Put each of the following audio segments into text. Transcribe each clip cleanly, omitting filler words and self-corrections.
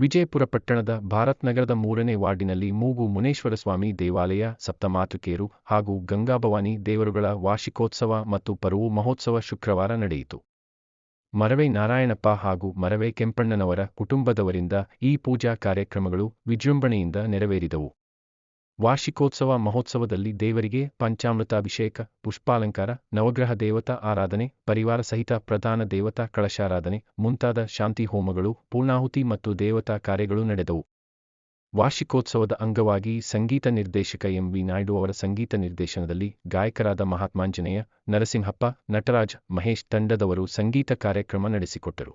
ವಿಜಯಪುರ ಪಟ್ಟಣದ ಭಾರತ್ ನಗರದ 3ನೇ ವಾರ್ಡಿನಲ್ಲಿ ಮೂಗು ಮುನೇಶ್ವರಸ್ವಾಮಿ ದೇವಾಲಯ, ಸಪ್ತಮಾತೃಕೆಯರು ಹಾಗೂ ಗಂಗಾಭವಾನಿ ದೇವರುಗಳ ವಾರ್ಷಿಕೋತ್ಸವ ಮತ್ತು ಪರವು ಮಹೋತ್ಸವ ಶುಕ್ರವಾರ ನಡೆಯಿತು. ಮರವೆ ನಾರಾಯಣಪ್ಪ ಹಾಗೂ ಮರವೆ ಕೆಂಪಣ್ಣನವರ ಕುಟುಂಬದವರಿಂದ ಈ ಪೂಜಾ ಕಾರ್ಯಕ್ರಮಗಳು ವಿಜೃಂಭಣೆಯಿಂದ ನೆರವೇರಿದವು. ವಾರ್ಷಿಕೋತ್ಸವ ಮಹೋತ್ಸವದಲ್ಲಿ ದೇವರಿಗೆ ಪಂಚಾಮೃತಾಭಿಷೇಕ, ಪುಷ್ಪಾಲಂಕಾರ, ನವಗ್ರಹ ದೇವತಾ ಆರಾಧನೆ, ಪರಿವಾರ ಸಹಿತ ಪ್ರಧಾನ ದೇವತಾ ಕಳಶಾರಾಧನೆ ಮುಂತಾದ ಶಾಂತಿ ಹೋಮಗಳು, ಪೂರ್ಣಾಹುತಿ ಮತ್ತು ದೇವತಾ ಕಾರ್ಯಗಳು ನಡೆದವು. ವಾರ್ಷಿಕೋತ್ಸವದ ಅಂಗವಾಗಿ ಸಂಗೀತ ನಿರ್ದೇಶಕ ಎಂ. ವಿ. ನಾಯ್ಡು ಅವರ ಸಂಗೀತ ನಿರ್ದೇಶನದಲ್ಲಿ ಗಾಯಕರಾದ ಮಹಾತ್ಮಾಂಜನೇಯ, ನರಸಿಂಹಪ್ಪ, ನಟರಾಜ್, ಮಹೇಶ್ ತಂಡದವರು ಸಂಗೀತ ಕಾರ್ಯಕ್ರಮ ನಡೆಸಿಕೊಟ್ಟರು.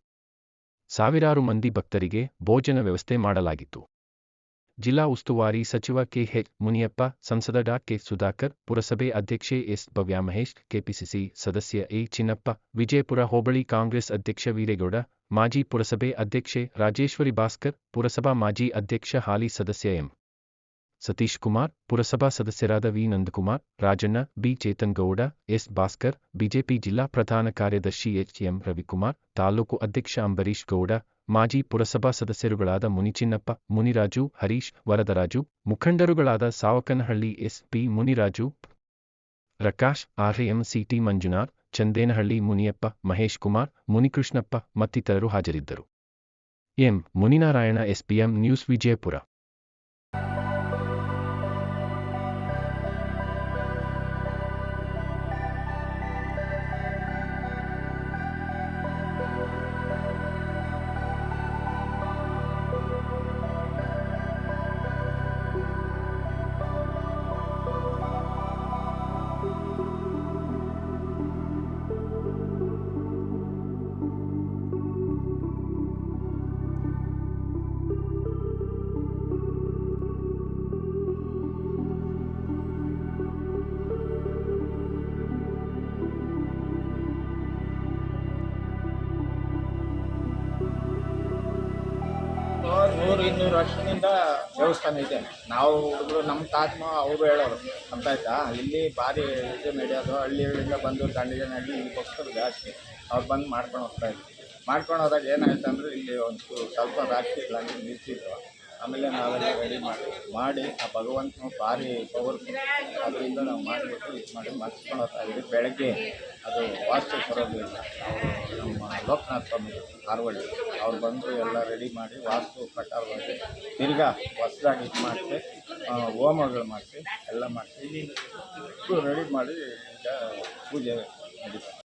ಸಾವಿರಾರು ಮಂದಿ ಭಕ್ತರಿಗೆ ಭೋಜನ ವ್ಯವಸ್ಥೆ ಮಾಡಲಾಗಿತ್ತು. ಜಿಲ್ಲಾ ಉಸ್ತುವಾರಿ ಸಚಿವ ಕೆ. ಎಚ್. ಮುನಿಯಪ್ಪ, ಸಂಸದ ಡಾ. ಕೆ. ಸುಧಾಕರ್, ಪುರಸಭೆ ಅಧ್ಯಕ್ಷೆ ಎಸ್. ಭವ್ಯಾ ಮಹೇಶ್, ಕೆಪಿಸಿಸಿ ಸದಸ್ಯ ಎ. ಚಿನ್ನಪ್ಪ, ವಿಜಯಪುರ ಹೋಬಳಿ ಕಾಂಗ್ರೆಸ್ ಅಧ್ಯಕ್ಷ ವೀರೇಗೌಡ, ಮಾಜಿ ಪುರಸಭೆ ಅಧ್ಯಕ್ಷೆ ರಾಜೇಶ್ವರಿ ಭಾಸ್ಕರ್, ಪುರಸಭಾ ಮಾಜಿ ಅಧ್ಯಕ್ಷ ಹಾಲಿ ಸದಸ್ಯ ಎಂ. ಸತೀಶ್ ಕುಮಾರ್, ಪುರಸಭಾ ಸದಸ್ಯರಾದ V. Nandakumar, Rajanna, B. Chetan Gowda, S. Bhaskar, BJP ಜಿಲ್ಲಾ ಪ್ರಧಾನ ಕಾರ್ಯದರ್ಶಿ ಎಚ್. ಎಂ. ರವಿಕುಮಾರ್, ತಾಲೂಕು ಅಧ್ಯಕ್ಷ ಅಂಬರೀಶ್ ಗೌಡ, ಮಾಜಿ ಪುರಸಭಾ ಸದಸ್ಯರುಗಳಾದ ಮುನಿಚಿನ್ನಪ್ಪ, ಮುನಿರಾಜು, ಹರೀಶ್, ವರದರಾಜು, ಮುಖಂಡರುಗಳಾದ Savakanahalli S. P. Muniraju, Prakash, R. M. C. T. Manjunath, Chandenahalli Muniyappa, Mahesh Kumar, Munikrishnappa ಮತ್ತಿತರರು ಹಾಜರಿದ್ದರು. M. Muninarayana, SPM news, Vijayapura. ನೂರು 200 ವರ್ಷದಿಂದ ದೇವಸ್ಥಾನ ಇದೆ. ನಾವು ಹುಡುಗರು ನಮ್ಮ ತಾತ ಅವರು ಹೇಳೋರು, ಅರ್ಥ ಆಯ್ತಾ. ಇಲ್ಲಿ ಭಾರಿ ಇದು ನಡೆಯೋದು, ಹಳ್ಳಿಗಳಿಂದ ಬಂದು ದಂಡಿಗೆನಹಳ್ಳಿ ಇಲ್ಲಿಗೋಸ್ಕರ ಜಾಸ್ತಿ ಅವ್ರು ಬಂದು ಮಾಡ್ಕೊಂಡು ಹೋಗ್ತಾಯಿದ್ರು. ಮಾಡ್ಕೊಂಡು ಹೋದಾಗ ಏನಾಯ್ತು ಅಂದರೆ ಇಲ್ಲಿ ಒಂದು ಸ್ವಲ್ಪ ರಾತ್ರಿಗಳಾಗಿ ನಿಲ್ಸಿದ್ರು. ಆಮೇಲೆ ನಾವೆಲ್ಲ ರೆಡಿ ಮಾಡಿ ಆ ಭಗವಂತನು ಭಾರಿ ಪವರ್ಫುಲ್, ಅದರಿಂದ ನಾವು ಮಾಡಿಬಿಟ್ಟು ಇದು ಮಾಡಿ ಮಾಡಿಸ್ಕೊಂಡು ಹೋಗ್ತಾಯಿದ್ವಿ. ಬೆಳಗ್ಗೆ ಅದು ವಾಸ್ತು ಬರೋದಿಲ್ಲ, ಅವರು ನಮ್ಮ ಲೋಕನಾಥ ಸ್ವಾಮಿ ಹಾರವಳ್ಳಿ ಅವ್ರು ಬಂದು ಎಲ್ಲ ರೆಡಿ ಮಾಡಿ ವಾಸ್ತು ಪ್ರಕಾರವಾಗಿ ತಿರ್ಗಾ ಹೊಸದಾಗಿ ಇದು ಮಾಡಿಸಿ ಹೋಮಗಳು ಮಾಡಿಸಿ ಎಲ್ಲ ಮಾಡಿಸಿ ರೆಡಿ ಮಾಡಿ ಈಗ ಪೂಜೆ ನಡೀತಾರೆ.